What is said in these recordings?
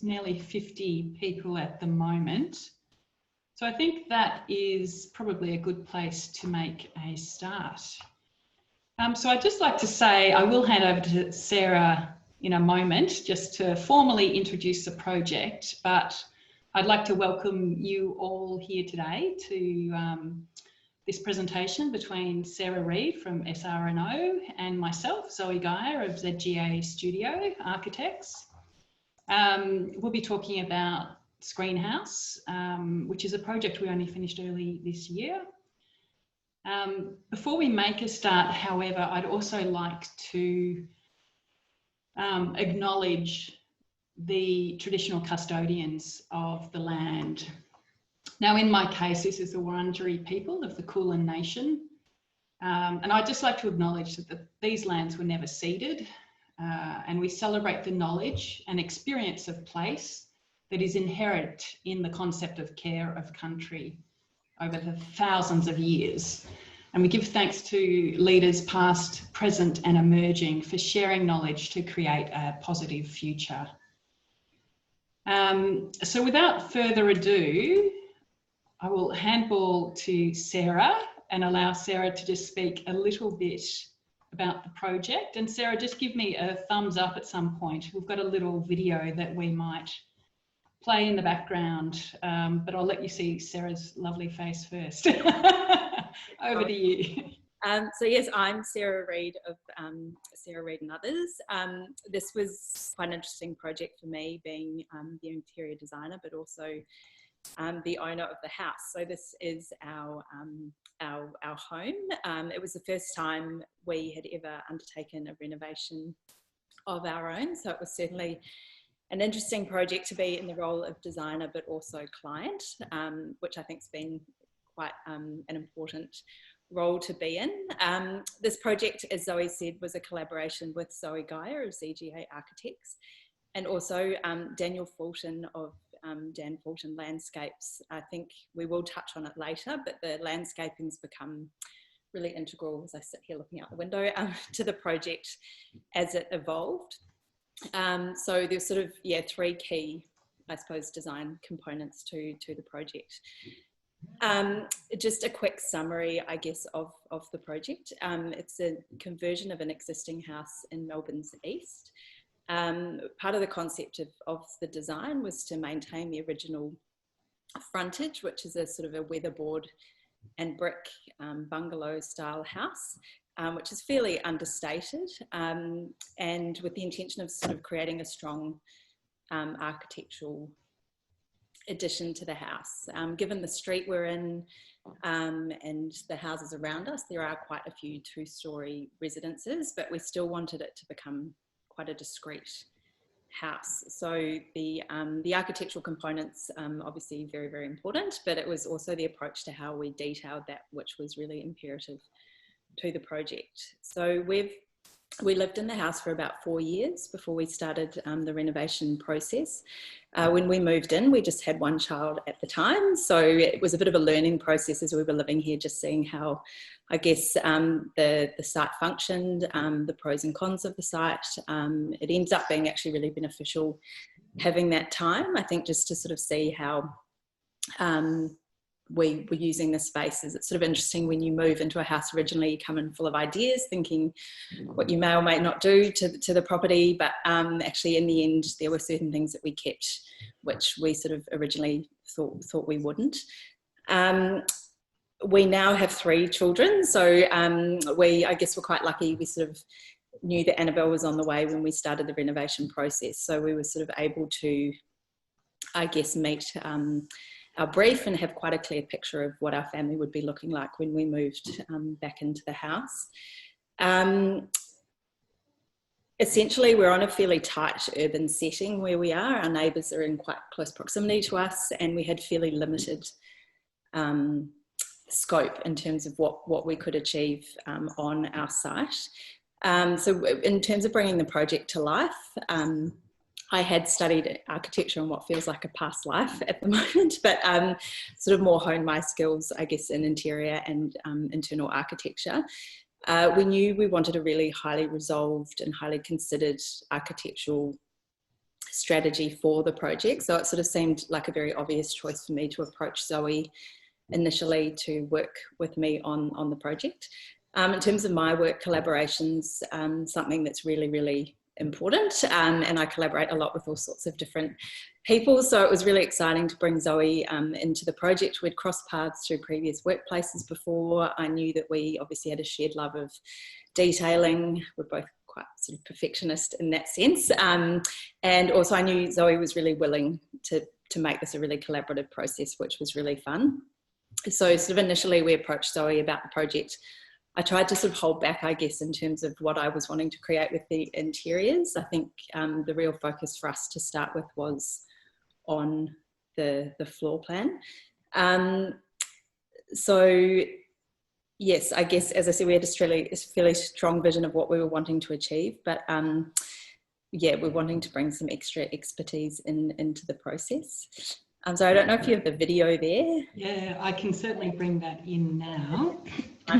nearly 50 people at the moment. So I think that is probably a good place to make a start. So I'd just like to say, I will hand over to Sarah in a moment just to formally introduce the project, but I'd like to welcome you all here today to this presentation between Sarah Reid from SR&O and myself, Zoe Geyer of ZGA STUDIO Architects. We'll be talking about Screenhouse, which is a project we only finished early this year. Before we make a start, however, I'd also like to acknowledge the traditional custodians of the land. Now, in my case, this is the Wurundjeri people of the Kulin Nation. And I'd just like to acknowledge that these lands were never ceded, and we celebrate the knowledge and experience of place that is inherent in the concept of care of country over the thousands of years. And we give thanks to leaders past, present and emerging for sharing knowledge to create a positive future. So without further ado, I will handball to Sarah and allow Sarah to just speak a little bit about the project. And Sarah, just give me a thumbs up at some point. We've got a little video that we might play in the background, but I'll let you see Sarah's lovely face first. Over to you. So yes, I'm Sarah Reid of Sarah Reid and Others. This was quite an interesting project for me, being the interior designer, but also the owner of the house. So this is our home. It was the first time we had ever undertaken a renovation of our own. So it was certainly an interesting project to be in the role of designer, but also client, which I think's been quite an important role to be in. This project, as Zoe said, was a collaboration with Zoe Geyer of ZGA Architects, and also Daniel Fulton of Dan Fulton Landscapes. I think we will touch on it later, but the landscaping's become really integral, as I sit here looking out the window, to the project as it evolved. So there's sort of, three key, I suppose, design components to the project. Just a quick summary, I guess, of the project. It's a conversion of an existing house in Melbourne's east. Part of the concept of the design was to maintain the original frontage, which is a sort of a weatherboard and brick bungalow style house, which is fairly understated, and with the intention of sort of creating a strong architectural addition to the house. Given the street we're in and the houses around us, there are quite a few two-storey residences, but we still wanted it to become quite a discreet house. So the architectural components, obviously very, very important, but it was also the approach to how we detailed that, which was really imperative to the project. So we lived in the house for about 4 years before we started the renovation process. When we moved in, we just had one child at the time. So it was a bit of a learning process as we were living here, just seeing how, I guess, the site functioned, the pros and cons of the site. It ends up being actually really beneficial having that time, I think, just to sort of see how we were using the spaces. It's sort of interesting when you move into a house originally, you come in full of ideas, thinking what you may or may not do to the property, but actually in the end there were certain things that we kept which we sort of originally thought we wouldn't. We now have 3 children, so I guess we're quite lucky. We sort of knew that Annabelle was on the way when we started the renovation process, so we were sort of able to, I guess, meet our brief and have quite a clear picture of what our family would be looking like when we moved back into the house. Essentially, we're on a fairly tight urban setting where we are. Our neighbours are in quite close proximity to us, and we had fairly limited scope in terms of what we could achieve on our site. So in terms of bringing the project to life, I had studied architecture in what feels like a past life at the moment, but sort of more honed my skills, I guess, in interior and internal architecture. We knew we wanted a really highly resolved and highly considered architectural strategy for the project. So it sort of seemed like a very obvious choice for me to approach Zoe initially to work with me on the project. In terms of my work collaborations, something that's really, really important, and I collaborate a lot with all sorts of different people, so it was really exciting to bring Zoe into the project. We'd crossed paths through previous workplaces before. I knew that we obviously had a shared love of detailing. We're both quite sort of perfectionist in that sense, and also I knew Zoe was really willing to make this a really collaborative process, which was really fun. So sort of initially we approached Zoe about the project. I tried to sort of hold back, I guess, in terms of what I was wanting to create with the interiors. I think the real focus for us to start with was on the floor plan. So yes, I guess, as I said, we had a fairly strong vision of what we were wanting to achieve, but yeah, we're wanting to bring some extra expertise into the process. So I don't know if you have the video there. Yeah, I can certainly bring that in now. A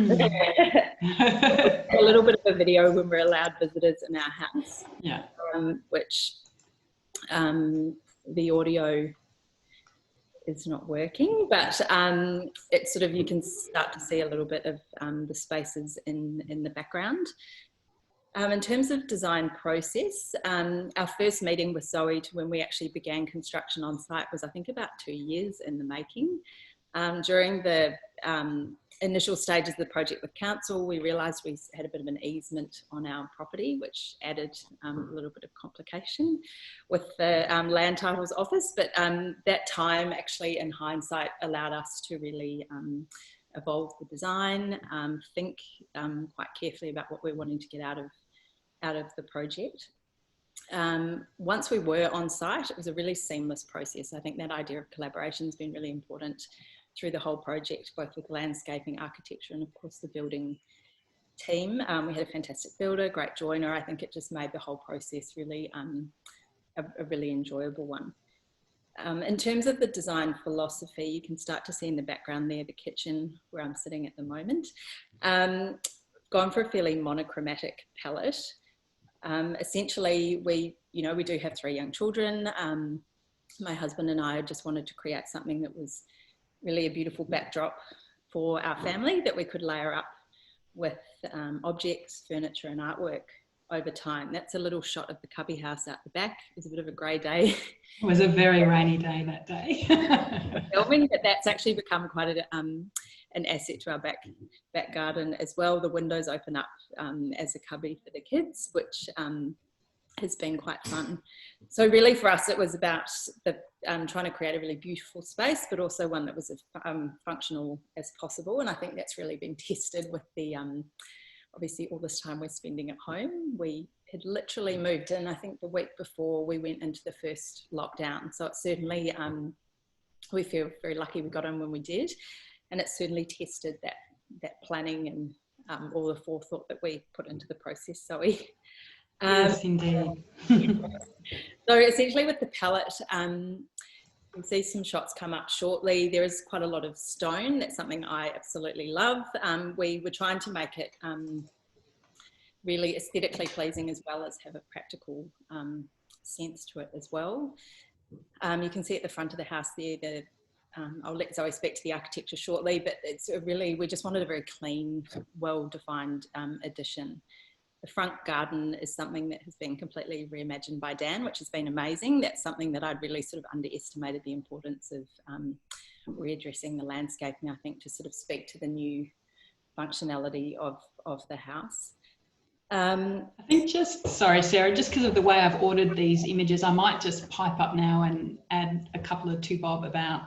little bit of a video when we're allowed visitors in our house. Yeah. Which the audio is not working, but it's sort of, you can start to see a little bit of the spaces in the background. In terms of design process, our first meeting with Zoe to when we actually began construction on site was, I think, about 2 years in the making. During the initial stages of the project with council, we realised we had a bit of an easement on our property, which added a little bit of complication with the land titles office. But that time actually, in hindsight, allowed us to really evolve the design, think quite carefully about what we're wanting to get out of the project. Once we were on site, it was a really seamless process. I think that idea of collaboration has been really important through the whole project, both with landscaping, architecture, and of course the building team. We had a fantastic builder, great joiner. I think it just made the whole process really a really enjoyable one. In terms of the design philosophy, you can start to see in the background there the kitchen where I'm sitting at the moment. Gone for a fairly monochromatic palette. Essentially, we do have 3 young children. My husband and I just wanted to create something that was really a beautiful backdrop for our family that we could layer up with objects, furniture and artwork over time. That's a little shot of the cubby house out the back. It was a bit of a grey day. It was a very rainy day that day. Filming, but that's actually become quite an asset to our back garden as well. The windows open up as a cubby for the kids, which has been quite fun. So really for us, it was about trying to create a really beautiful space, but also one that was as functional as possible. And I think that's really been tested with the, obviously all this time we're spending at home. We had literally moved in, I think the week before we went into the first lockdown. So it's certainly, we feel very lucky we got in when we did. And it certainly tested that planning and all the forethought that we put into the process, Zoe. Yes, indeed. So essentially with the palette, you'll see some shots come up shortly. There is quite a lot of stone. That's something I absolutely love. We were trying to make it really aesthetically pleasing as well as have a practical sense to it as well. You can see at the front of the house there, I'll let Zoe speak to the architecture shortly, but it's we just wanted a very clean, well-defined addition. The front garden is something that has been completely reimagined by Dan, which has been amazing. That's something that I'd really sort of underestimated the importance of readdressing the landscaping, I think, to sort of speak to the new functionality of the house. I think sorry, Sarah, just because of the way I've ordered these images, I might just pipe up now and add a couple of to Bob about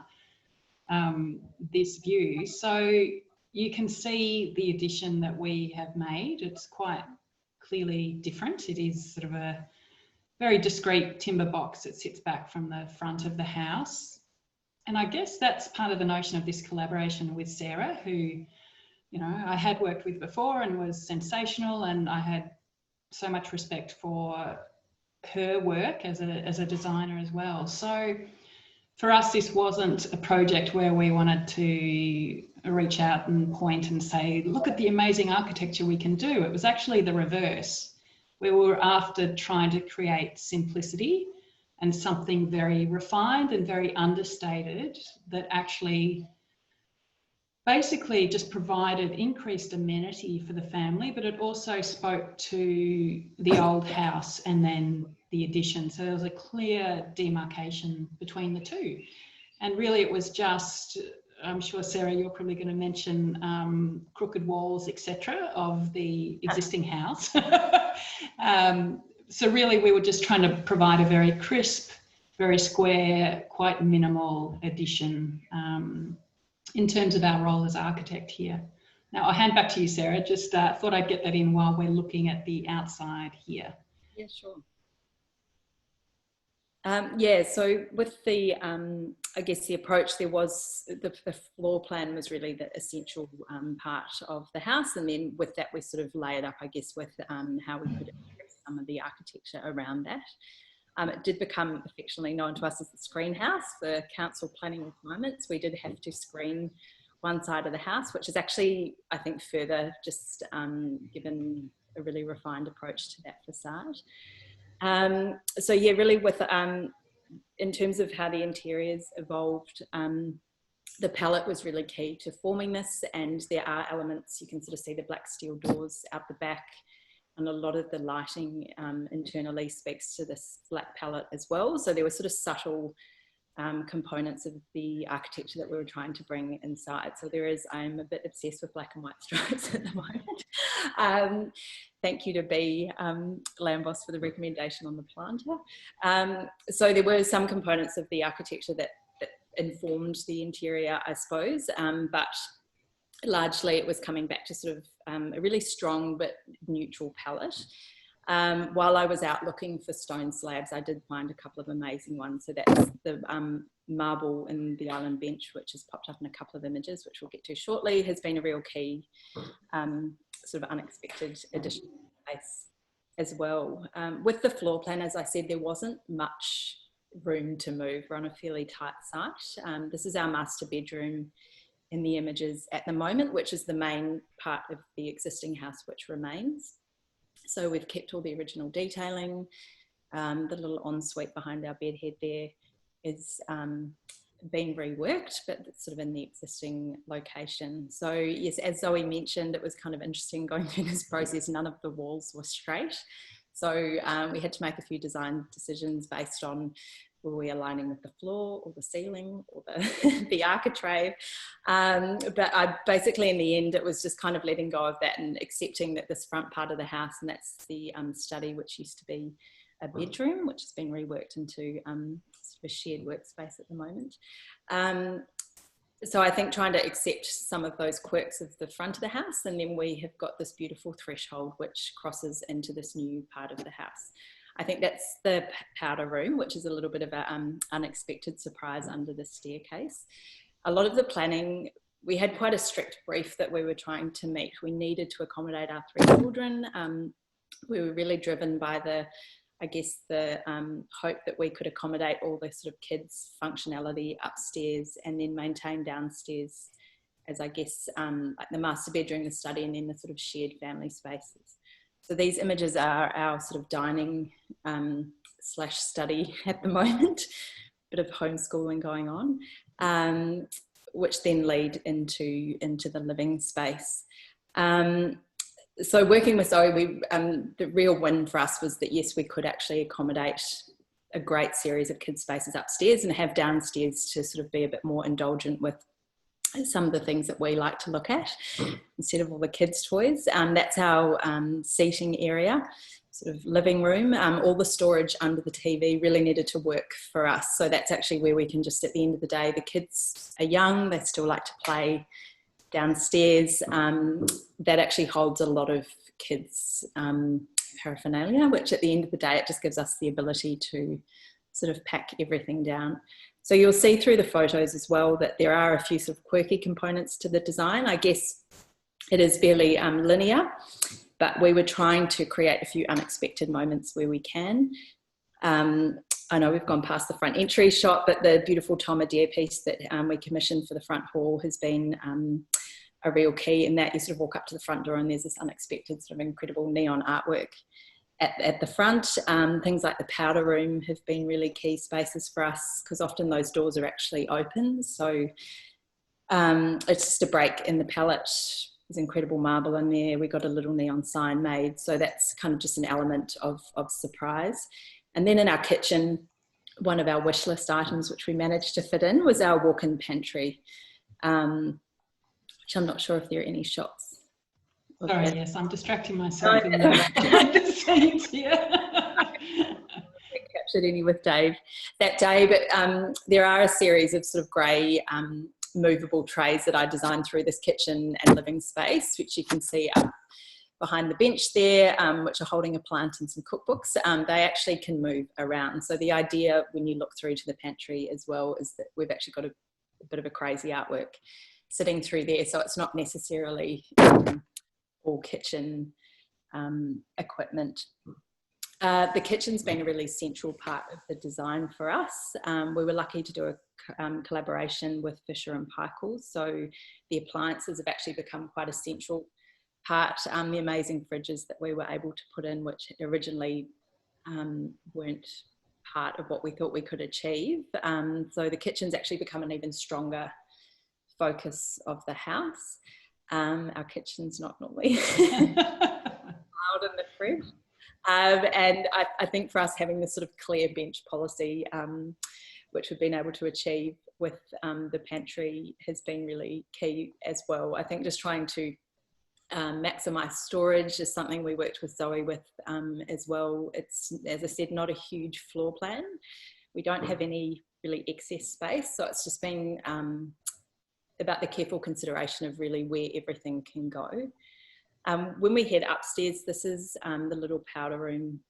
this view. So you can see the addition that we have made. It's quite clearly different. It is sort of a very discreet timber box that sits back from the front of the house. And I guess that's part of the notion of this collaboration with Sarah, who, I had worked with before and was sensational, and I had so much respect for her work as a designer as well. So for us, this wasn't a project where we wanted to reach out and point and say, look at the amazing architecture we can do. It was actually the reverse. We were after trying to create simplicity and something very refined and very understated that actually basically just provided increased amenity for the family, but it also spoke to the old house and then the addition. So there was a clear demarcation between the two. And really it was just, I'm sure, Sarah, you're probably going to mention crooked walls, etc., of the existing house. So really we were just trying to provide a very crisp, very square, quite minimal addition in terms of our role as architect here. Now I'll hand back to you, Sarah. Just thought I'd get that in while we're looking at the outside here. Yeah, sure. Yeah, so with the, I guess the approach, there was, the floor plan was really the essential part of the house. And then with that, we sort of layered up, I guess, with how we could address some of the architecture around that. It did become affectionately known to us as the screen house. For council planning requirements, we did have to screen one side of the house, which is actually, I think, further just given a really refined approach to that facade. So yeah, really with, in terms of how the interiors evolved, the palette was really key to forming this, and there are elements, you can sort of see the black steel doors out the back, and a lot of the lighting internally speaks to this black palette as well. So there were sort of subtle components of the architecture that we were trying to bring inside. So there is, I'm a bit obsessed with black and white stripes at the moment. Thank you to B Lambos for the recommendation on the planter. So there were some components of the architecture that informed the interior, I suppose, but largely it was coming back to sort of a really strong but neutral palette. While I was out looking for stone slabs, I did find a couple of amazing ones. So that's the marble in the island bench, which has popped up in a couple of images, which we'll get to shortly, has been a real key sort of unexpected addition to space as well. With the floor plan, as I said, there wasn't much room to move. We're on a fairly tight site. This is our master bedroom in the images at the moment, which is the main part of the existing house which remains. So we've kept all the original detailing. The little ensuite behind our bed head there is being reworked, but it's sort of in the existing location. So yes, as Zoe mentioned, it was kind of interesting going through this process. None of the walls were straight. So we had to make a few design decisions based on, were we aligning with the floor or the ceiling or the architrave? But I basically, in the end, it was just kind of letting go of that and accepting that this front part of the house, and that's the study, which used to be a bedroom, which has been reworked into sort of a shared workspace at the moment. So I think trying to accept some of those quirks of the front of the house, and then we have got this beautiful threshold which crosses into this new part of the house. I think that's the powder room, which is a little bit of an unexpected surprise under the staircase. A lot of the planning, we had quite a strict brief that we were trying to meet. We needed to accommodate our 3 children. We were really driven by the, I guess, the hope that we could accommodate all the sort of kids' functionality upstairs and then maintain downstairs as, I guess, like the master bedroom, the study, and then the sort of shared family spaces. So these images are our sort of dining slash study at the moment, bit of homeschooling going on, which then lead into the living space. So working with Zoe, the real win for us was that, yes, we could actually accommodate a great series of kids' spaces upstairs and have downstairs to sort of be a bit more indulgent with some of the things that we like to look at instead of all the kids' toys. That's our seating area, sort of living room. All the storage under the TV really needed to work for us. So that's actually where we can just, at the end of the day, the kids are young, they still like to play downstairs. That actually holds a lot of kids' paraphernalia, which at the end of the day, it just gives us the ability to sort of pack everything down. So you'll see through the photos as well that there are a few sort of quirky components to the design. I guess it is fairly linear, but we were trying to create a few unexpected moments where we can. I know we've gone past the front entry shot, but the beautiful Tom Adair piece that we commissioned for the front hall has been a real key in that you sort of walk up to the front door and there's this unexpected sort of incredible neon artwork at the front. Things like the powder room have been really key spaces for us, because often those doors are actually open. So it's just a break in the palette. There's incredible marble in there. We got a little neon sign made. So that's kind of just an element of surprise. And then in our kitchen, one of our wish list items, which we managed to fit in, was our walk-in pantry, which I'm not sure if there are any shots. Sorry, yes, I'm distracting myself in behind the scenes here. Captured any with Dave that day, but there are a series of sort of grey movable trays that I designed through this kitchen and living space, which you can see up behind the bench there, which are holding a plant and some cookbooks. They actually can move around. So the idea when you look through to the pantry as well is that we've actually got a bit of a crazy artwork sitting through there. So it's not necessarily all kitchen equipment. The kitchen's been a really central part of the design for us. We were lucky to do a collaboration with Fisher and Paykel, so the appliances have actually become quite a central part. The amazing fridges that we were able to put in, which originally weren't part of what we thought we could achieve. So the kitchen's actually become an even stronger focus of the house. Our kitchen's not normally loud in the fridge. And I think for us having this sort of clear bench policy, which we've been able to achieve with the pantry, has been really key as well. I think just trying to maximise storage is something we worked with Zoe with as well. It's, as I said, not a huge floor plan. We don't have any really excess space, so it's just been about the careful consideration of really where everything can go. When we head upstairs, this is the little powder room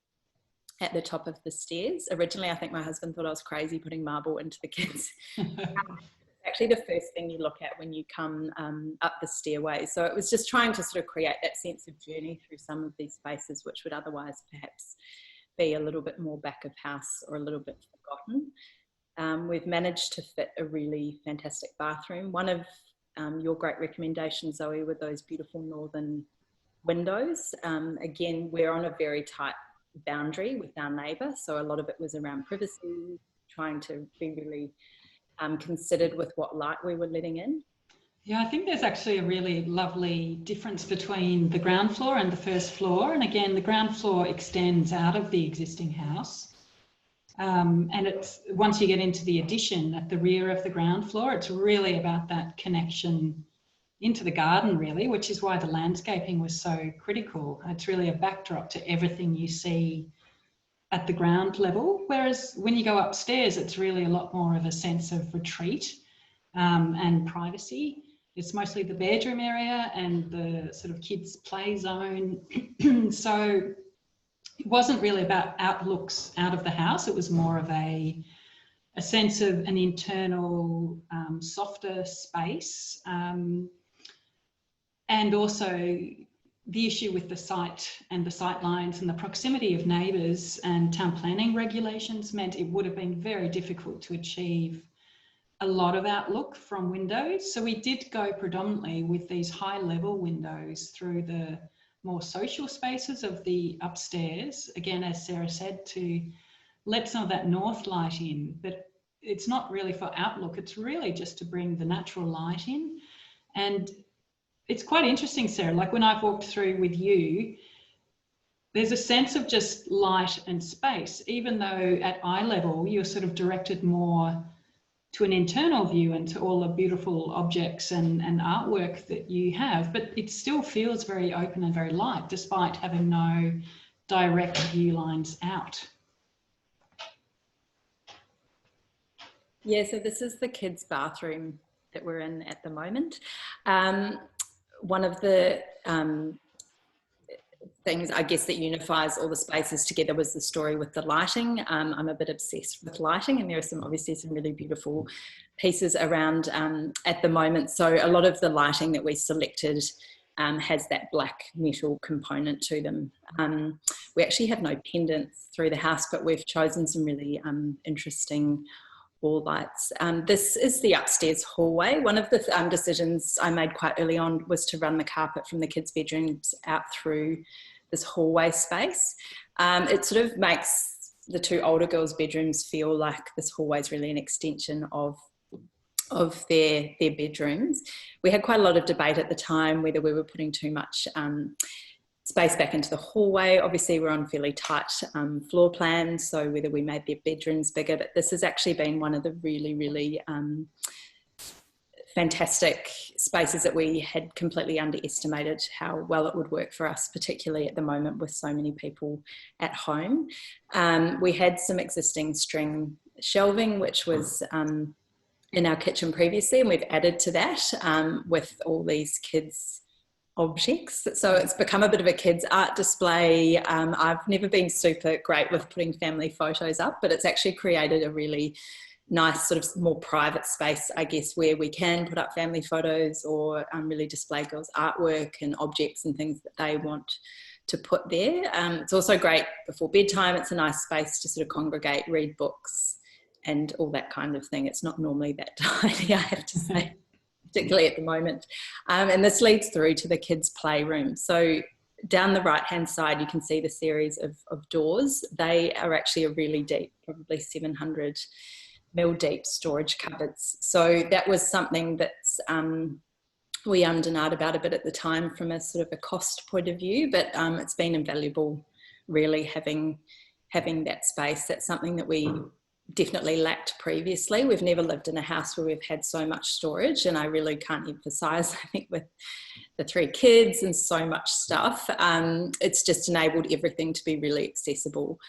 at the top of the stairs. Originally, I think my husband thought I was crazy putting marble into the kids. Actually the first thing you look at when you come up the stairway. So it was just trying to sort of create that sense of journey through some of these spaces, which would otherwise perhaps be a little bit more back of house or a little bit forgotten. We've managed to fit a really fantastic bathroom. One of your great recommendations, Zoe, were those beautiful northern windows. Again, we're on a very tight boundary with our neighbour, so a lot of it was around privacy, trying to be really considered with what light we were letting in. Yeah, I think there's actually a really lovely difference between the ground floor and the first floor. And again, the ground floor extends out of the existing house. And it's, once you get into the addition at the rear of the ground floor, it's really about that connection into the garden, really, which is why the landscaping was so critical. It's really a backdrop to everything you see at the ground level, whereas when you go upstairs, it's really a lot more of a sense of retreat and privacy. It's mostly the bedroom area and the sort of kids' play zone. So it wasn't really about outlooks out of the house. It was more of a sense of an internal softer space, and also the issue with the site and the sight lines and the proximity of neighbours and town planning regulations meant it would have been very difficult to achieve a lot of outlook from windows. So we did go predominantly with these high level windows through the more social spaces of the upstairs. Again, as Sarah said, to let some of that north light in, but it's not really for outlook. It's really just to bring the natural light in. And it's quite interesting, Sarah, like when I've walked through with you, there's a sense of just light and space, even though at eye level, you're sort of directed more to an internal view and to all the beautiful objects and artwork that you have, but it still feels very open and very light, despite having no direct view lines out. Yeah, so this is the kids' bathroom that we're in at the moment. One of the things, I guess, that unifies all the spaces together was the story with the lighting. I'm a bit obsessed with lighting, and there are obviously some really beautiful pieces around at the moment. So a lot of the lighting that we selected has that black metal component to them. We actually have no pendants through the house, but we've chosen some really interesting wall lights. This is the upstairs hallway. One of the decisions I made quite early on was to run the carpet from the kids' bedrooms out through this hallway space. It sort of makes the two older girls' bedrooms feel like this hallway is really an extension of their bedrooms. We had quite a lot of debate at the time whether we were putting too much space back into the hallway. Obviously we're on fairly tight floor plans, so whether we made their bedrooms bigger, but this has actually been one of the really fantastic spaces that we had completely underestimated how well it would work for us, particularly at the moment with so many people at home. We had some existing string shelving, which was in our kitchen previously, and we've added to that with all these kids' objects. So it's become a bit of a kids' art display. I've never been super great with putting family photos up, but it's actually created a really nice sort of more private space, I guess, where we can put up family photos or really display girls' artwork and objects and things that they want to put there. It's also great before bedtime. It's a nice space to sort of congregate, read books and all that kind of thing. It's not normally that tidy, I have to say, particularly at the moment. And this leads through to the kids' playroom. So down the right-hand side, you can see the series of doors. They are actually a really deep, probably 700 mil deep storage cupboards. So that was something that's we ummed and ahed about a bit at the time from a sort of a cost point of view, but it's been invaluable really having that space. That's something that we definitely lacked previously. We've never lived in a house where we've had so much storage, and I really can't emphasize, I think with the 3 kids and so much stuff, it's just enabled everything to be really accessible.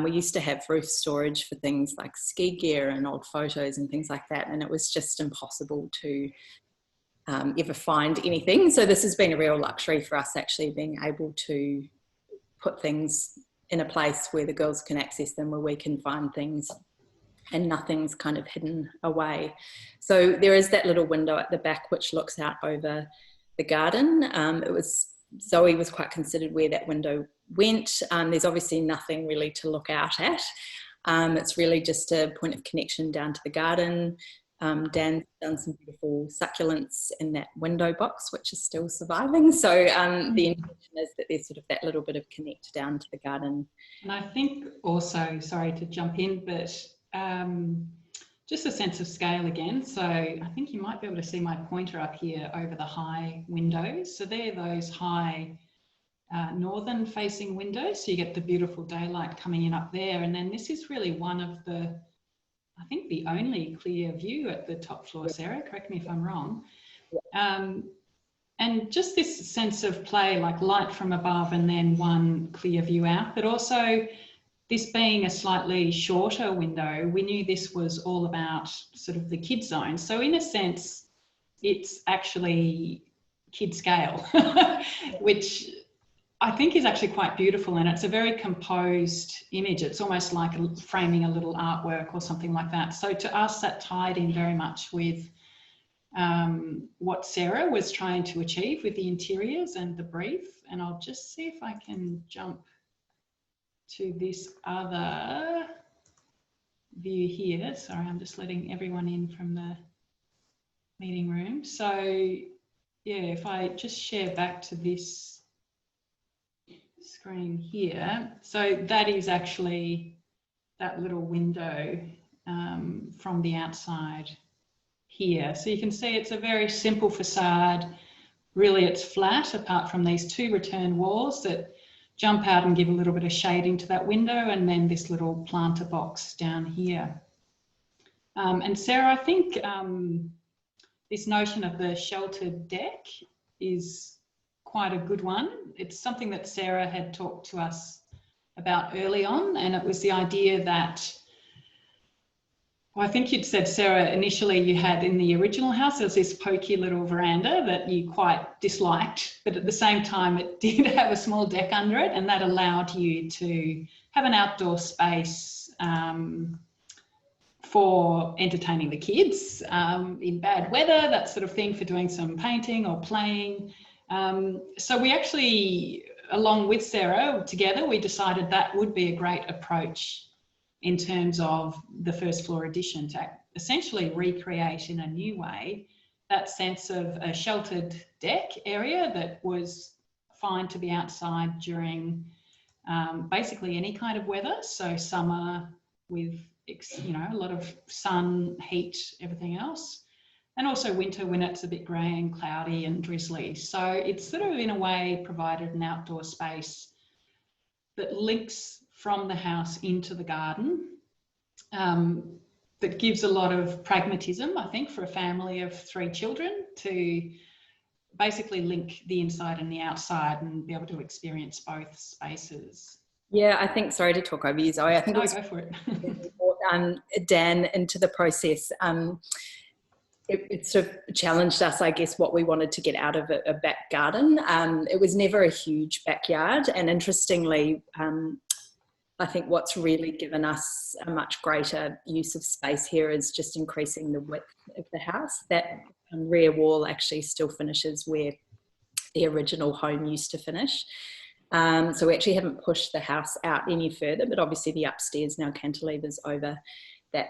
We used to have roof storage for things like ski gear and old photos and things like that, and it was just impossible to ever find anything. So this has been a real luxury for us, actually being able to put things in a place where the girls can access them, where we can find things and nothing's kind of hidden away. So there is that little window at the back which looks out over the garden. Zoe was quite considered where that window went. There's obviously nothing really to look out at. It's really just a point of connection down to the garden. Dan's done some beautiful succulents in that window box, which is still surviving. So the intention is that there's sort of that little bit of connect down to the garden. And I think also, sorry to jump in, but just a sense of scale again. So I think you might be able to see my pointer up here over the high windows. So they're those high northern facing windows. So you get the beautiful daylight coming in up there. And then this is really one of the, I think the only clear view at the top floor, Sarah, correct me if I'm wrong. And just this sense of play, like light from above and then one clear view out, but also this being a slightly shorter window, we knew this was all about sort of the kid zone. So in a sense, it's actually kid scale, which I think is actually quite beautiful, and it's a very composed image. It's almost like framing a little artwork or something like that. So to us, that tied in very much with what Sarah was trying to achieve with the interiors and the brief. And I'll just see if I can jump to this other view here. Sorry, I'm just letting everyone in from the meeting room. So yeah, if I just share back to this screen here. So that is actually that little window from the outside here. So you can see it's a very simple facade. Really, it's flat apart from these 2 return walls that jump out and give a little bit of shading to that window, and then this little planter box down here. And Sarah, I think this notion of the sheltered deck is quite a good one. It's something that Sarah had talked to us about early on, and it was the idea that, well, I think you'd said, Sarah, initially you had in the original house, there was this pokey little veranda that you quite disliked, but at the same time it did have a small deck under it, and that allowed you to have an outdoor space for entertaining the kids in bad weather, that sort of thing, for doing some painting or playing. So we actually, along with Sarah, together, we decided that would be a great approach in terms of the first floor addition, to essentially recreate in a new way that sense of a sheltered deck area that was fine to be outside during basically any kind of weather. So summer with, you know, a lot of sun, heat, everything else. And also winter when it's a bit grey and cloudy and drizzly. So it's sort of in a way provided an outdoor space that links from the house into the garden, that gives a lot of pragmatism, I think, for a family of 3 children to basically link the inside and the outside and be able to experience both spaces. Yeah, I think, sorry to talk over you, Zoe. I think No, it was go for it. Dan into the process. It sort of challenged us, I guess, what we wanted to get out of a back garden. It was never a huge backyard, and interestingly, I think what's really given us a much greater use of space here is just increasing the width of the house. That rear wall actually still finishes where the original home used to finish. So we actually haven't pushed the house out any further, but obviously the upstairs now cantilevers over that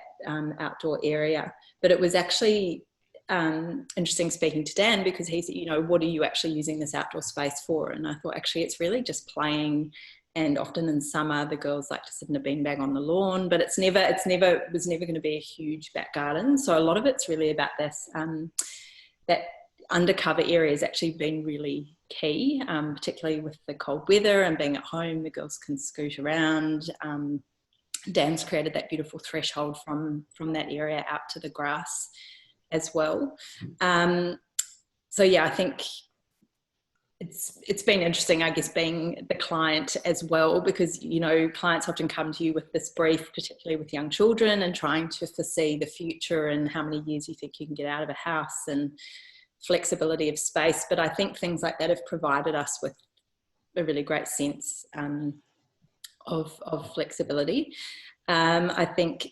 outdoor area. But it was actually interesting speaking to Dan, because he said, you know, what are you actually using this outdoor space for? And I thought, actually, it's really just playing. And often in summer, the girls like to sit in a beanbag on the lawn, but it was never going to be a huge back garden. So a lot of it's really about this, that undercover area has actually been really key, particularly with the cold weather and being at home, the girls can scoot around. Dan's created that beautiful threshold from that area out to the grass as well. So yeah, I think it's been interesting, I guess, being the client as well, because, you know, clients often come to you with this brief, particularly with young children, and trying to foresee the future and how many years you think you can get out of a house and flexibility of space. But I think things like that have provided us with a really great sense of flexibility. I think,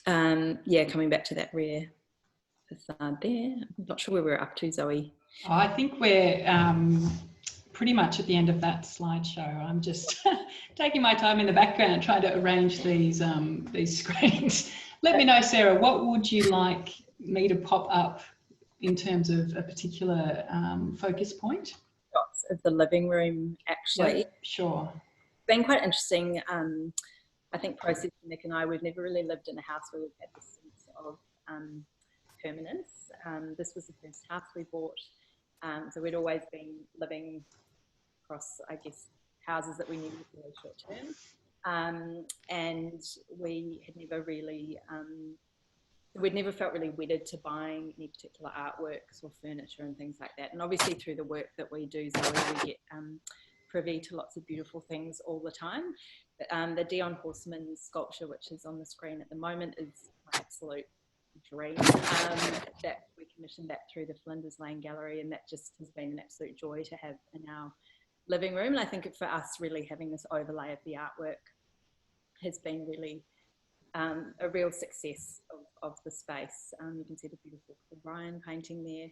yeah, coming back to that rear facade there, I'm not sure where we're up to, Zoe. Oh, I think we're pretty much at the end of that slideshow. I'm just taking my time in the background trying to arrange these screens. Let me know, Sarah, what would you like me to pop up in terms of a particular focus point? Shots of the living room, actually. Yep, sure. It's been quite interesting. I think process, Nick and I, we've never really lived in a house where we've had this sense of permanence. This was the first house we bought. So we'd always been living across, I guess, houses that we knew were really short term. And we had never really, we'd never felt really wedded to buying any particular artworks or furniture and things like that. And obviously through the work that we do, Zoe, we get privy to lots of beautiful things all the time. The Dion Horseman sculpture, which is on the screen at the moment, is my absolute dream. That we commissioned that through the Flinders Lane Gallery, and that just has been an absolute joy to have in our living room. And I think for us, really having this overlay of the artwork has been really a real success of the space. You can see the beautiful Ryan painting there.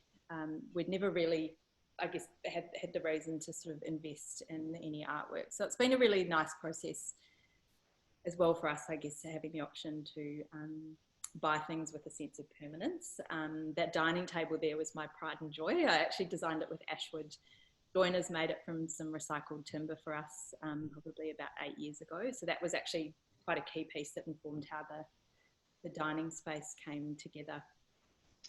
We'd never really, I guess, had the reason to sort of invest in any artwork. So it's been a really nice process as well for us, I guess, having the option to buy things with a sense of permanence. That dining table there was my pride and joy. I actually designed it with Ashwood joiners, made it from some recycled timber for us probably about 8 years ago. So that was actually quite a key piece that informed how the dining space came together.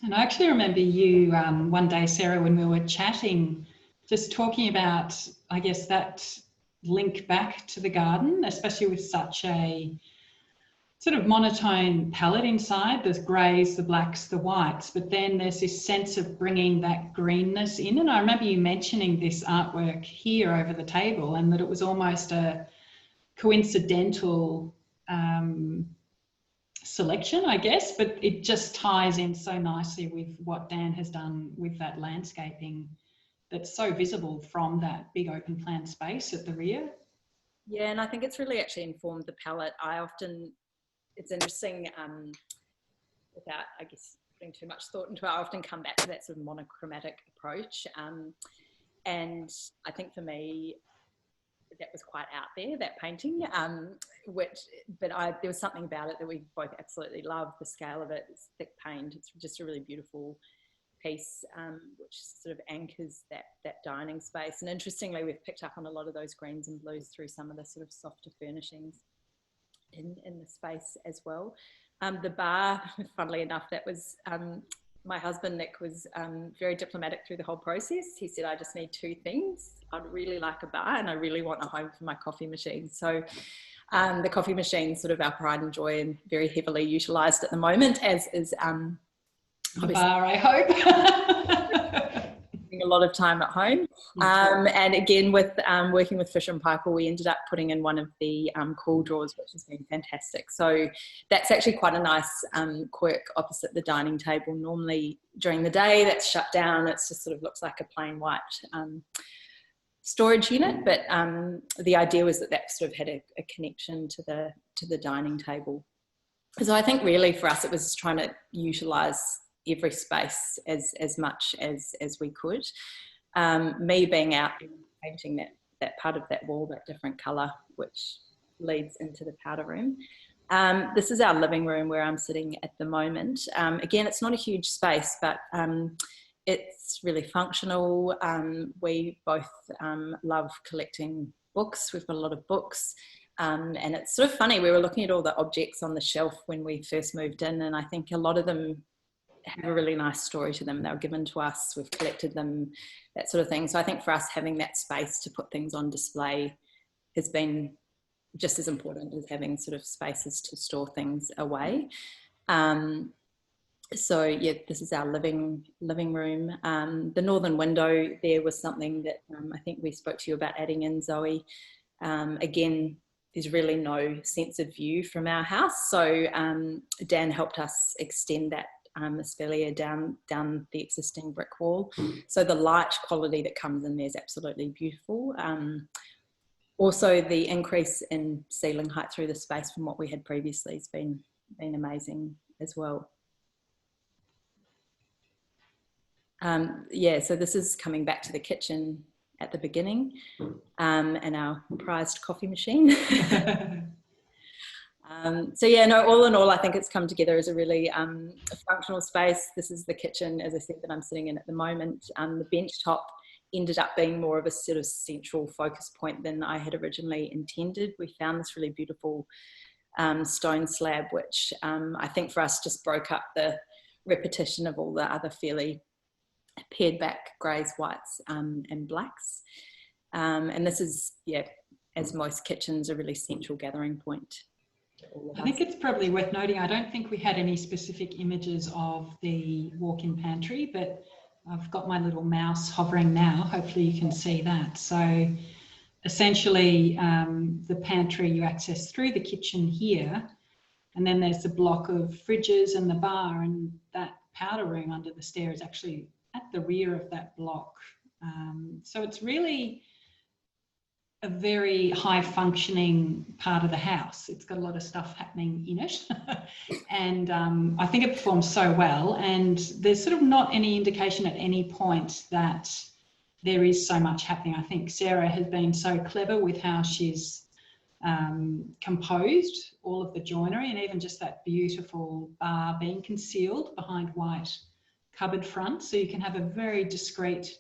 And I actually remember you one day, Sarah, when we were chatting, just talking about, I guess, that link back to the garden, especially with such a sort of monotone palette inside, the greys, the blacks, the whites, but then there's this sense of bringing that greenness in. And I remember you mentioning this artwork here over the table, and that it was almost a coincidental selection, I guess, but it just ties in so nicely with what Dan has done with that landscaping that's so visible from that big open plan space at the rear. Yeah, and I think it's really actually informed the palette. It's interesting, without, I guess, putting too much thought into it, I often come back to that sort of monochromatic approach. And I think for me, that was quite out there, that painting, there was something about it that we both absolutely loved. The scale of it, it's thick paint, it's just a really beautiful piece, which sort of anchors that dining space. And interestingly, we've picked up on a lot of those greens and blues through some of the sort of softer furnishings in the space as well. The bar, funnily enough, that was my husband Nick was very diplomatic through the whole process. He said, I just need two things. I'd really like a bar and I really want a home for my coffee machine. So the coffee machine is sort of our pride and joy and very heavily utilised at the moment, as is the bar, I hope. A lot of time at home. And again, with working with Fisher and Paykel, we ended up putting in one of the cool drawers, which has been fantastic. So that's actually quite a nice quirk opposite the dining table. Normally during the day that's shut down, it just sort of looks like a plain white storage unit, but the idea was that sort of had a connection to the dining table. So I think really for us it was just trying to utilise every space as much as we could. Me being out painting that part of that wall, that different colour, which leads into the powder room. This is our living room where I'm sitting at the moment. Again, it's not a huge space, but it's really functional. We both love collecting books. We've got a lot of books. And it's sort of funny, we were looking at all the objects on the shelf when we first moved in, and I think a lot of them have a really nice story to them. They were given to us, we've collected them, that sort of thing. So I think for us, having that space to put things on display has been just as important as having sort of spaces to store things away. So yeah, this is our living room. The northern window there was something that I think we spoke to you about adding in, Zoe. Again, there's really no sense of view from our house. So Dan helped us extend that espalier down the existing brick wall. So the light quality that comes in there is absolutely beautiful. Also, the increase in ceiling height through the space from what we had previously has been amazing as well. Yeah, so this is coming back to the kitchen at the beginning and our prized coffee machine. So yeah, no, all in all, I think it's come together as a really functional space. This is the kitchen, as I said, that I'm sitting in at the moment. The bench top ended up being more of a sort of central focus point than I had originally intended. We found this really beautiful stone slab, which I think for us just broke up the repetition of all the other fairly pared back greys, whites and blacks. And this is, yeah, as most kitchens, a really central gathering point. I think it's probably worth noting, I don't think we had any specific images of the walk-in pantry, but I've got my little mouse hovering now. Hopefully you can see that. So essentially the pantry you access through the kitchen here, and then there's the block of fridges and the bar, and that powder room under the stair is actually at the rear of that block. So it's really a very high functioning part of the house. It's got a lot of stuff happening in it. And I think it performs so well. And there's sort of not any indication at any point that there is so much happening. I think Sarah has been so clever with how she's composed all of the joinery, and even just that beautiful bar being concealed behind white cupboard front. So you can have a very discreet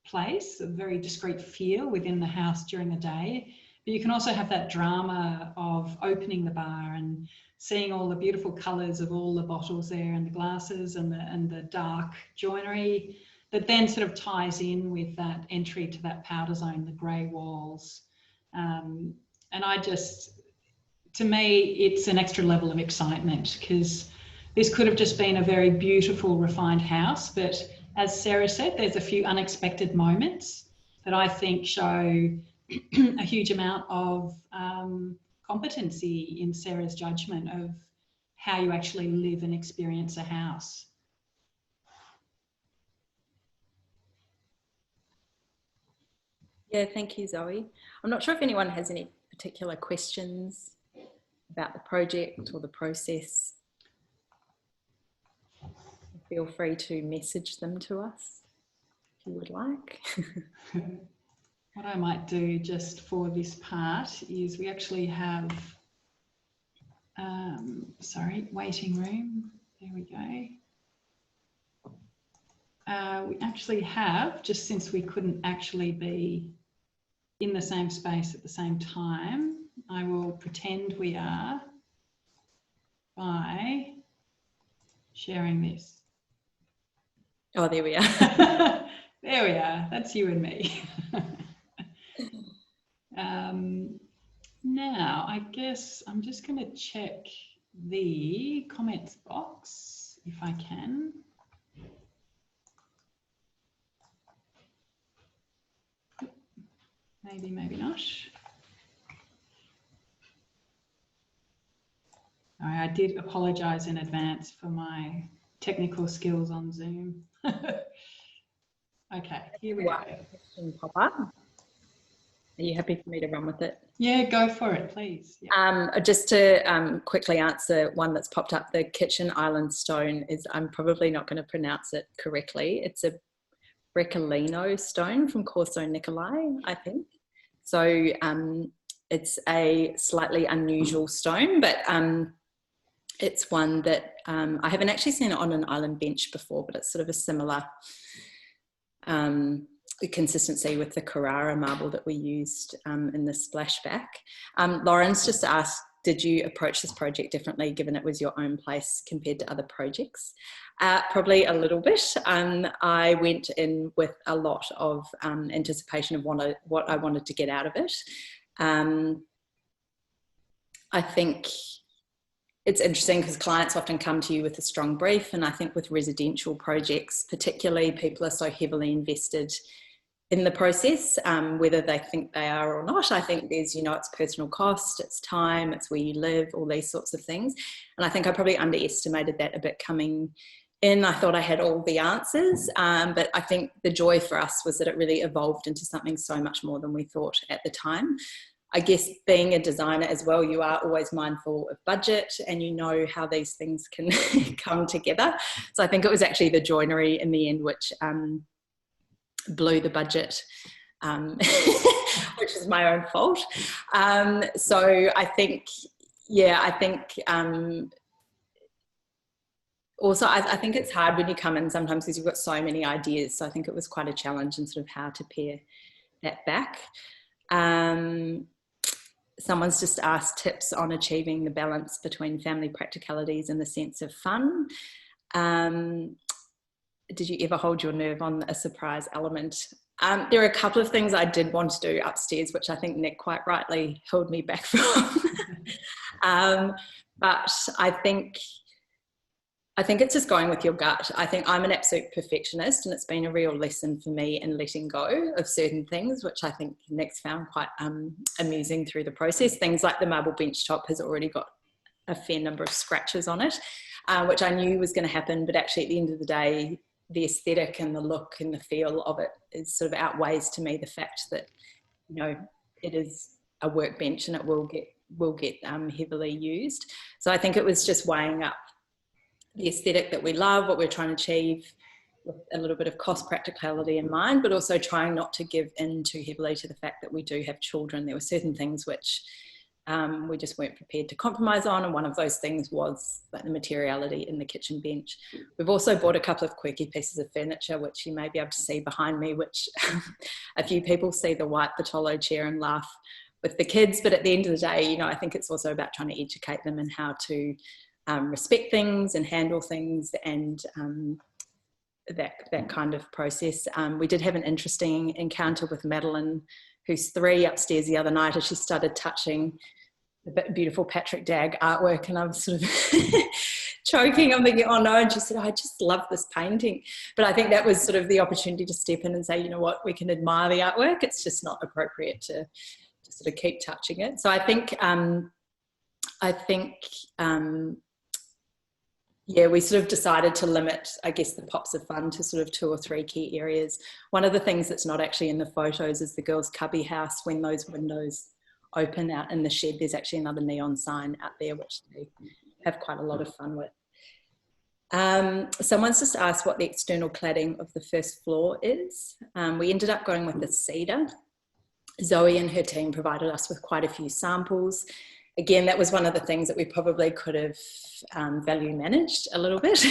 place, a very discreet feel within the house during the day, but you can also have that drama of opening the bar and seeing all the beautiful colours of all the bottles there and the glasses and the dark joinery that then sort of ties in with that entry to that powder zone, the grey walls. And I just, to me, it's an extra level of excitement, because this could have just been a very beautiful, refined house, but as Sarah said, there's a few unexpected moments that I think show a huge amount of competency in Sarah's judgment of how you actually live and experience a house. Yeah, thank you, Zoe. I'm not sure if anyone has any particular questions about the project or the process. Feel free to message them to us if you would like. What I might do just for this part is we actually have, sorry, waiting room. There we go. We actually have, just since we couldn't actually be in the same space at the same time, I will pretend we are by sharing this. Oh, there we are. There we are. That's you and me. Now, I guess I'm just going to check the comments box if I can. Maybe, maybe not. I did apologise in advance for my technical skills on Zoom. Okay, here we go. Question pop up. Are you happy for me to run with it? Yeah, go for it, please. Yeah. Just to quickly answer one that's popped up, the kitchen island stone is, I'm probably not going to pronounce it correctly. It's a Breccolino stone from Corso Nicolai, I think. So it's a slightly unusual stone, but it's one that I haven't actually seen it on an island bench before, but it's sort of a similar consistency with the Carrara marble that we used in the splashback. Lauren's just asked, did you approach this project differently given it was your own place compared to other projects? Probably a little bit. I went in with a lot of anticipation of what I wanted to get out of it. I think it's interesting because clients often come to you with a strong brief, and I think with residential projects particularly, people are so heavily invested in the process, whether they think they are or not. I think there's, you know, it's personal cost, it's time, it's where you live, all these sorts of things. And I think I probably underestimated that a bit coming in. I thought I had all the answers, but I think the joy for us was that it really evolved into something so much more than we thought at the time. I guess being a designer as well, you are always mindful of budget and you know how these things can come together. So I think it was actually the joinery in the end which blew the budget, which is my own fault. So I think, yeah, I think also I think it's hard when you come in sometimes because you've got so many ideas. So I think it was quite a challenge in sort of how to pare that back. Someone's just asked tips on achieving the balance between family practicalities and the sense of fun. Did you ever hold your nerve on a surprise element? There are a couple of things I did want to do upstairs, which I think Nick quite rightly held me back from. But I think it's just going with your gut. I think I'm an absolute perfectionist, and it's been a real lesson for me in letting go of certain things, which I think Nick's found quite amusing through the process. Things like the marble bench top has already got a fair number of scratches on it, which I knew was going to happen, but actually at the end of the day, the aesthetic and the look and the feel of it is sort of outweighs to me the fact that, you know, it is a workbench and it will get heavily used. So I think it was just weighing up the aesthetic that we love, what we're trying to achieve, with a little bit of cost practicality in mind, but also trying not to give in too heavily to the fact that we do have children. There were certain things which we just weren't prepared to compromise on, and one of those things was like the materiality in the kitchen bench. We've also bought a couple of quirky pieces of furniture, which you may be able to see behind me, which a few people see the white Bartolo chair and laugh with the kids, but at the end of the day, you know, I think it's also about trying to educate them in how to respect things and handle things, and that kind of process. We did have an interesting encounter with Madeline, who's 3, upstairs the other night, as she started touching the beautiful Patrick Dagg artwork, and I was sort of choking. I'm thinking, oh no, and she said, I just love this painting. But I think that was sort of the opportunity to step in and say, you know what, we can admire the artwork, it's just not appropriate to sort of keep touching it. So I think yeah, we sort of decided to limit, I guess, the pops of fun to sort of 2 or 3 key areas. One of the things that's not actually in the photos is the girls' cubby house. When those windows open out in the shed, there's actually another neon sign out there, which they have quite a lot of fun with. Someone's just asked what the external cladding of the first floor is. We ended up going with the cedar. Zoe and her team provided us with quite a few samples. again, that was one of the things that we probably could have value managed a little bit.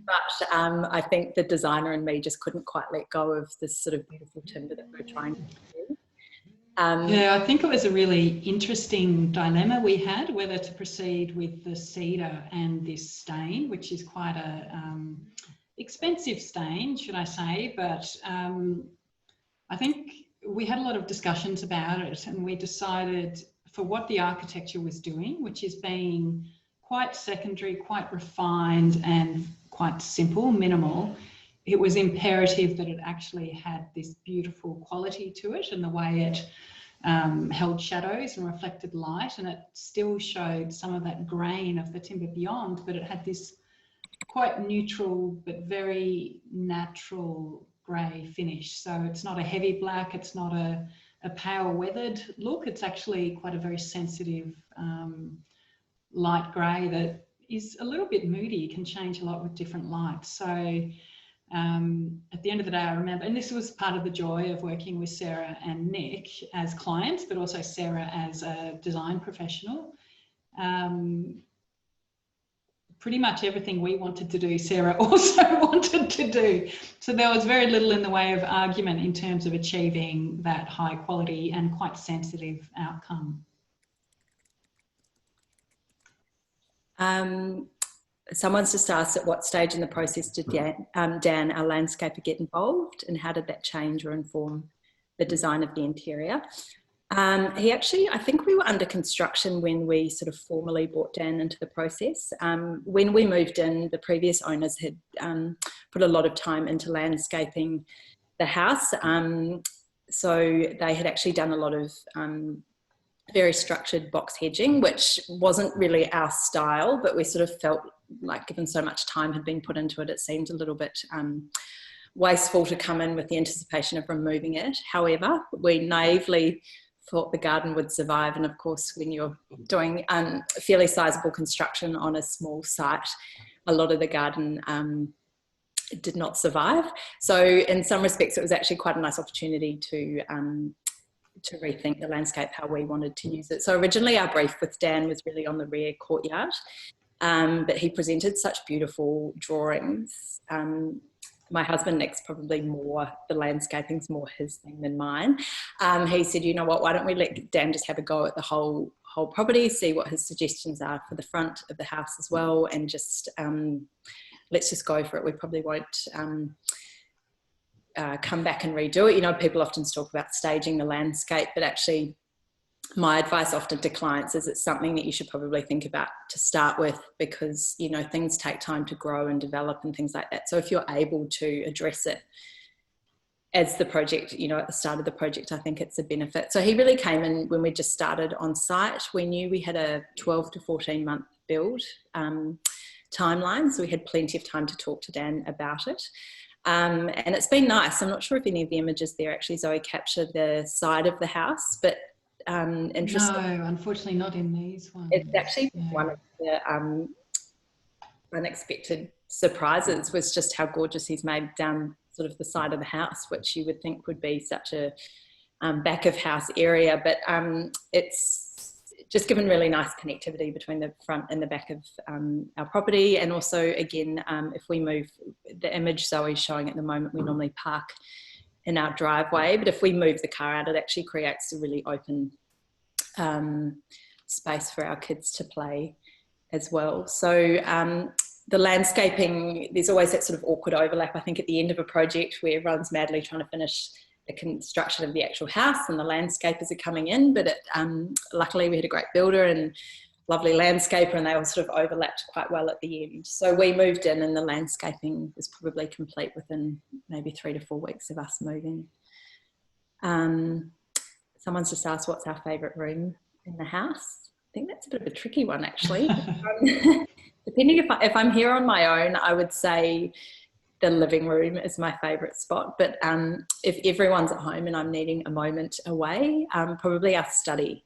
But I think the designer and me just couldn't quite let go of this sort of beautiful timber that we're trying to do. Yeah, I think it was a really interesting dilemma we had, whether to proceed with the cedar and this stain, which is quite a expensive stain, should I say, but I think we had a lot of discussions about it, and we decided for what the architecture was doing, which is being quite secondary, quite refined and quite simple, minimal, it was imperative that it actually had this beautiful quality to it, and the way it held shadows and reflected light, and it still showed some of that grain of the timber beyond, but it had this quite neutral but very natural grey finish. So it's not a heavy black, it's not a pale weathered look, it's actually quite a very sensitive light grey that is a little bit moody, can change a lot with different lights. So at the end of the day, I remember, and this was part of the joy of working with Sarah and Nick as clients, but also Sarah as a design professional. Pretty much everything we wanted to do, Sarah also wanted to do. So there was very little in the way of argument in terms of achieving that high quality and quite sensitive outcome. Someone's just asked at what stage in the process did Dan, our landscaper, get involved, and how did that change or inform the design of the interior? He actually, I think we were under construction when we sort of formally brought Dan into the process. When we moved in, the previous owners had put a lot of time into landscaping the house. So they had actually done a lot of very structured box hedging, which wasn't really our style, but we sort of felt like, given so much time had been put into it, it seemed a little bit wasteful to come in with the anticipation of removing it. However, we naively thought the garden would survive, and of course when you're doing fairly sizable construction on a small site, a lot of the garden did not survive. So in some respects it was actually quite a nice opportunity to rethink the landscape, how we wanted to use it. So originally our brief with Dan was really on the rear courtyard, but he presented such beautiful drawings. My husband Nick's probably more, the landscaping's more his thing than mine. He said, you know what, why don't we let Dan just have a go at the whole property, see what his suggestions are for the front of the house as well, and just let's just go for it. We probably won't come back and redo it. You know, people often talk about staging the landscape, but actually my advice often to clients is it's something that you should probably think about to start with, because, you know, things take time to grow and develop and things like that. So if you're able to address it as the project, you know, at the start of the project, I think it's a benefit. So he really came in when we just started on site. We knew we had a 12 to 14 month build timeline, so we had plenty of time to talk to Dan about it. And it's been nice. I'm not sure if any of the images there actually, Zoe, capture the side of the house, but interesting. No, unfortunately not in these ones. It's actually one of the unexpected surprises was just how gorgeous he's made down sort of the side of the house, which you would think would be such a back of house area, but it's just given really nice connectivity between the front and the back of our property. And also, again, if we move, the image Zoe's showing at the moment, we normally park in our driveway, but if we move the car out, it actually creates a really open space for our kids to play as well. So the landscaping, there's always that sort of awkward overlap, I think, at the end of a project where everyone's madly trying to finish the construction of the actual house and the landscapers are coming in, but luckily we had a great builder and lovely landscaper, and they all sort of overlapped quite well at the end. So we moved in and the landscaping was probably complete within maybe 3 to 4 weeks of us moving. Someone's just asked what's our favourite room in the house. I think that's a bit of a tricky one, actually. Depending if I'm here on my own, I would say the living room is my favourite spot. But if everyone's at home and I'm needing a moment away, probably our study.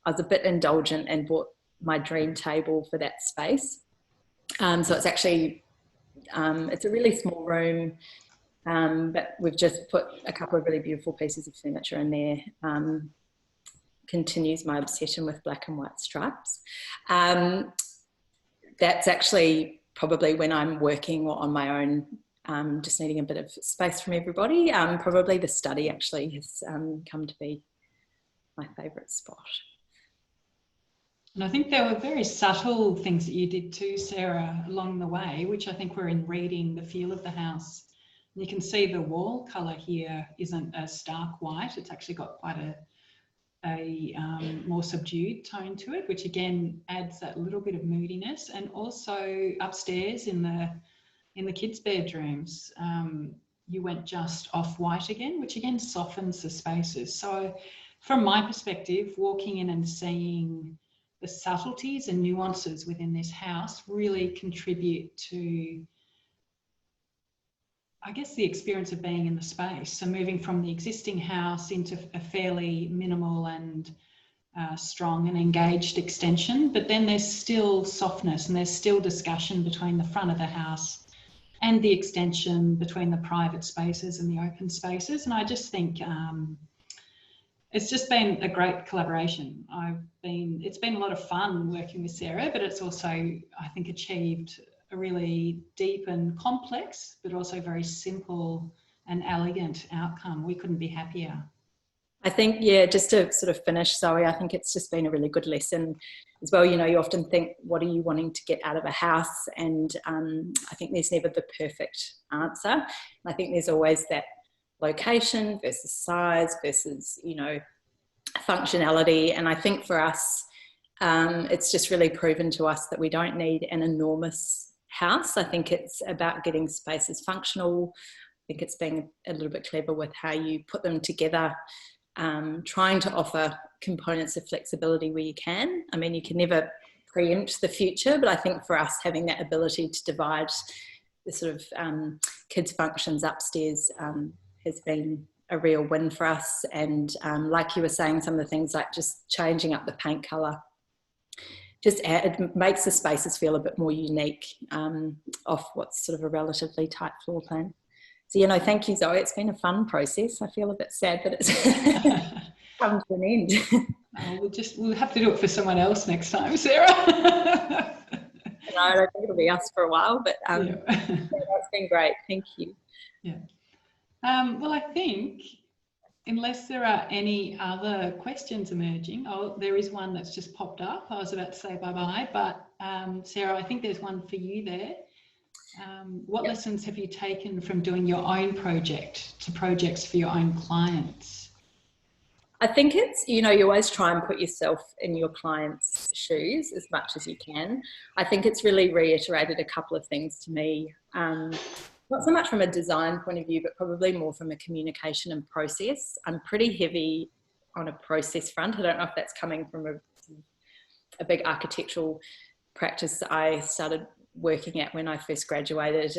I was a bit indulgent and bought my dream table for that space. So it's actually, it's a really small room, but we've just put a couple of really beautiful pieces of furniture in there. continues my obsession with black and white stripes. That's actually probably when I'm working or on my own, just needing a bit of space from everybody. Probably the study actually has come to be my favourite spot. And I think there were very subtle things that you did too, Sarah, along the way, which I think were in reading the feel of the house. You can see the wall colour here isn't a stark white. It's actually got quite a more subdued tone to it, which again adds that little bit of moodiness. And also upstairs in the kids' bedrooms, you went just off white again, which again softens the spaces. So from my perspective, walking in and seeing the subtleties and nuances within this house really contribute to, I guess, the experience of being in the space. So moving from the existing house into a fairly minimal and strong and engaged extension, but then there's still softness and there's still discussion between the front of the house and the extension, between the private spaces and the open spaces. And I just think it's just been a great collaboration. It's been a lot of fun working with Sarah, but it's also, I think, achieved a really deep and complex, but also very simple and elegant outcome. We couldn't be happier. I think, yeah, just to sort of finish, Zoe, I think it's just been a really good lesson as well. You know, you often think, what are you wanting to get out of a house? And I think there's never the perfect answer. And I think there's always that location versus size versus, you know, functionality. And I think for us, it's just really proven to us that we don't need an enormous house. I think it's about getting spaces functional. I think it's being a little bit clever with how you put them together, trying to offer components of flexibility where you can. I mean, you can never preempt the future, but I think for us, having that ability to divide the sort of kids' functions upstairs has been a real win for us. And like you were saying, some of the things like just changing up the paint colour, it makes the spaces feel a bit more unique off what's sort of a relatively tight floor plan. So, you know, thank you, Zoe. It's been a fun process. I feel a bit sad that it's come to an end. We'll have to do it for someone else next time, Sarah. No, I don't think it'll be us for a while, but yeah, that's been great. Thank you. Yeah. Well, I think, unless there are any other questions emerging, there is one that's just popped up. I was about to say bye-bye, but Sarah, I think there's one for you there. What lessons have you taken from doing your own project to projects for your own clients? I think it's, you know, you always try and put yourself in your client's shoes as much as you can. I think it's really reiterated a couple of things to me. Not so much from a design point of view, but probably more from a communication and process. I'm pretty heavy on a process front. I don't know if that's coming from a big architectural practice I started working at when I first graduated.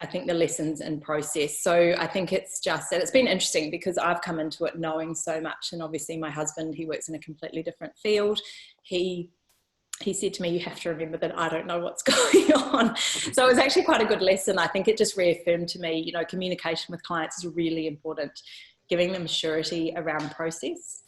I think the lessons in process. So I think it's just that it's been interesting because I've come into it knowing so much. And obviously my husband, he works in a completely different field. He said to me, you have to remember that I don't know what's going on. So it was actually quite a good lesson. I think it just reaffirmed to me, you know, communication with clients is really important, giving them surety around process,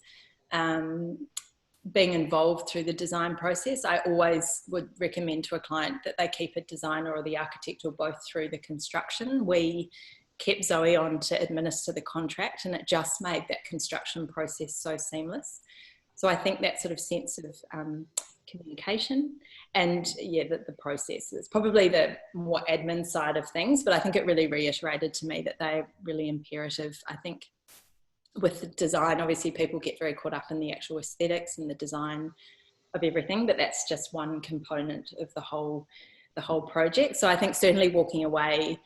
being involved through the design process. I always would recommend to a client that they keep a designer or the architect or both through the construction. We kept Zoe on to administer the contract, and it just made that construction process so seamless. So I think that sort of sense of communication and the process is probably the more admin side of things, but I think it really reiterated to me that they're really imperative. I think with the design, obviously people get very caught up in the actual aesthetics and the design of everything, but that's just one component of the whole project. So I think certainly walking away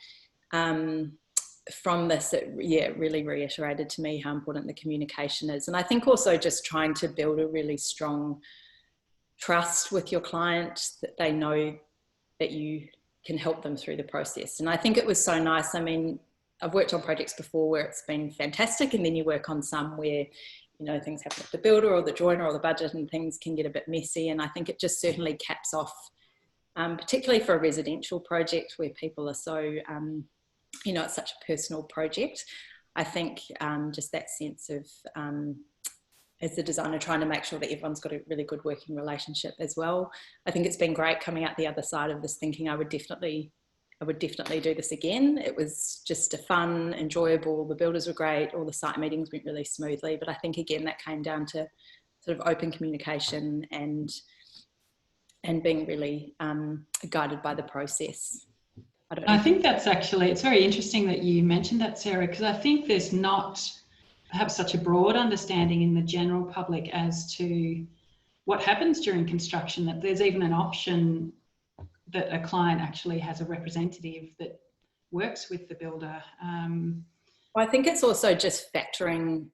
from this, it really reiterated to me how important the communication is. And I think also just trying to build a really strong trust with your client, that they know that you can help them through the process. And I think it was so nice. I mean, I've worked on projects before where it's been fantastic, and then you work on some where, you know, things happen with the builder or the joiner or the budget and things can get a bit messy. And I think it just certainly caps off, particularly for a residential project where people are so, you know, it's such a personal project. I think just that sense of as the designer, trying to make sure that everyone's got a really good working relationship as well. I think it's been great coming out the other side of this, thinking I would definitely do this again. It was just a fun, enjoyable, the builders were great, all the site meetings went really smoothly. But I think again, that came down to sort of open communication and being really guided by the process. I think that's actually, it's very interesting that you mentioned that, Sarah, because I think there's not perhaps such a broad understanding in the general public as to what happens during construction, that there's even an option that a client actually has a representative that works with the builder. I think it's also just factoring,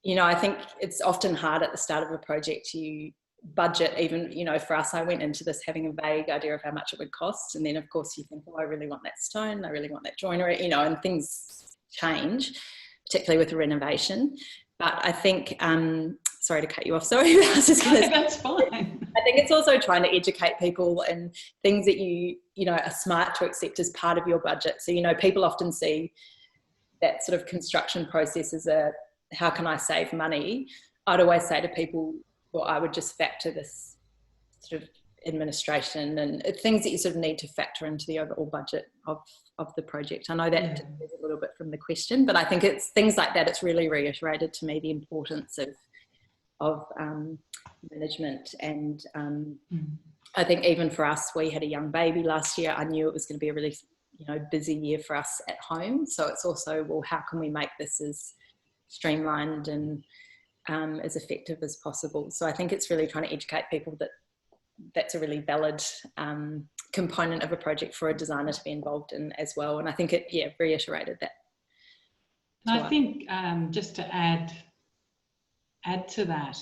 you know, I think it's often hard at the start of a project. You budget, even, you know, for us, I went into this having a vague idea of how much it would cost, and then of course you think, oh, I really want that stone, I really want that joinery, you know, and things change, particularly with renovation. But I think, sorry to cut you off, sorry. I was just gonna say, that's fine. I think it's also trying to educate people and things that you know, are smart to accept as part of your budget. So, you know, people often see that sort of construction process as a, how can I save money? I'd always say to people, well, I would just factor this sort of administration and things that you sort of need to factor into the overall budget of the project. I know that is a little bit from the question, but I think it's things like that. It's really reiterated to me the importance of management. And I think even for us, we had a young baby last year. I knew it was going to be a really, you know, busy year for us at home. So it's also, well, how can we make this as streamlined and as effective as possible? So I think it's really trying to educate people that that's a really valid component of a project for a designer to be involved in as well. And I think it, reiterated that. And I think just to add to that,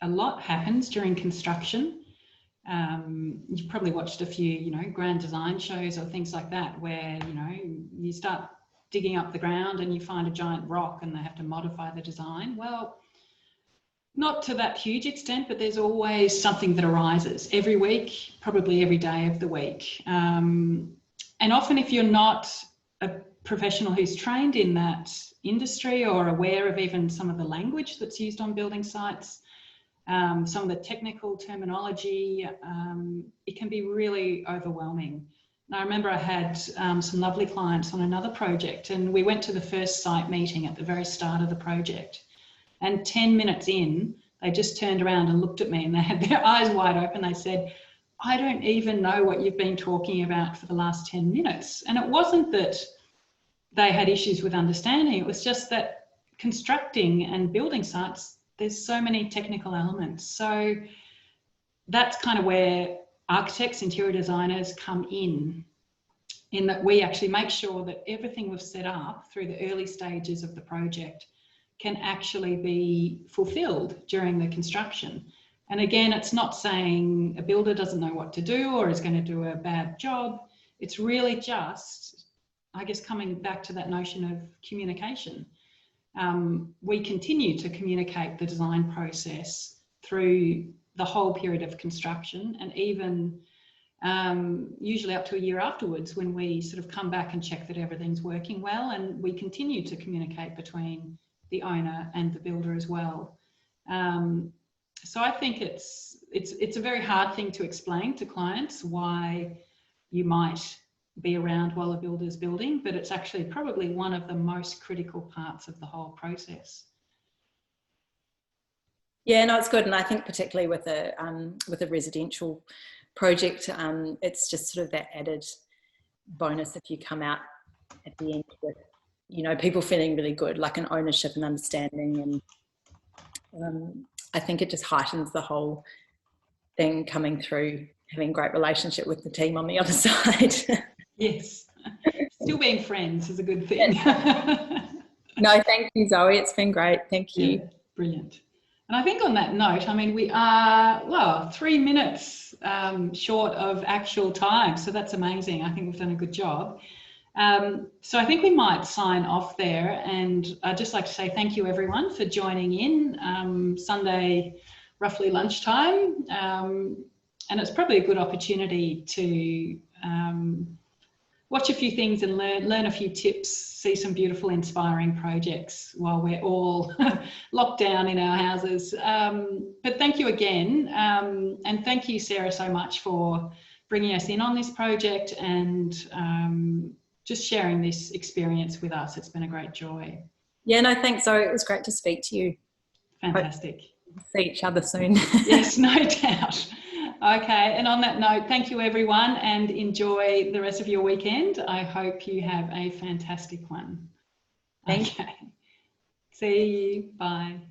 a lot happens during construction. You've probably watched a few, you know, grand design shows or things like that, where, you know, you start digging up the ground and you find a giant rock and they have to modify the design. Well, not to that huge extent, but there's always something that arises every week, probably every day of the week. And often if you're not a professional who's trained in that industry or aware of even some of the language that's used on building sites, some of the technical terminology, it can be really overwhelming. And I remember I had some lovely clients on another project, and we went to the first site meeting at the very start of the project. And 10 minutes in, they just turned around and looked at me and they had their eyes wide open. They said, I don't even know what you've been talking about for the last 10 minutes. And it wasn't that they had issues with understanding. It was just that constructing and building sites, there's so many technical elements. So that's kind of where architects, interior designers come in that we actually make sure that everything we've set up through the early stages of the project can actually be fulfilled during the construction. And again, it's not saying a builder doesn't know what to do or is going to do a bad job. It's really just, I guess, coming back to that notion of communication. We continue to communicate the design process through the whole period of construction, and even usually up to a year afterwards, when we sort of come back and check that everything's working well, and we continue to communicate between the owner and the builder as well. So I think it's a very hard thing to explain to clients why you might be around while a builder's building, but it's actually probably one of the most critical parts of the whole process. Yeah, no, it's good. And I think particularly with a residential project, it's just sort of that added bonus if you come out at the end with, you know, people feeling really good, like an ownership and understanding. And I think it just heightens the whole thing coming through, having a great relationship with the team on the other side. Yes, still being friends is a good thing. No, thank you, Zoe. It's been great. Thank you. Yeah, brilliant. And I think on that note, I mean, we are, well, 3 minutes short of actual time. So that's amazing. I think we've done a good job. So I think we might sign off there. And I'd just like to say thank you, everyone, for joining in Sunday, roughly lunchtime. And it's probably a good opportunity to, watch a few things and learn a few tips, see some beautiful, inspiring projects while we're all locked down in our houses. But thank you again. And thank you, Sarah, so much for bringing us in on this project and just sharing this experience with us. It's been a great joy. Yeah, no, thanks, Zoe. It was great to speak to you. Fantastic. Hope to see each other soon. Yes, no doubt. Okay, and on that note, thank you everyone and enjoy the rest of your weekend. I hope you have a fantastic one. Thank you. See you. Bye.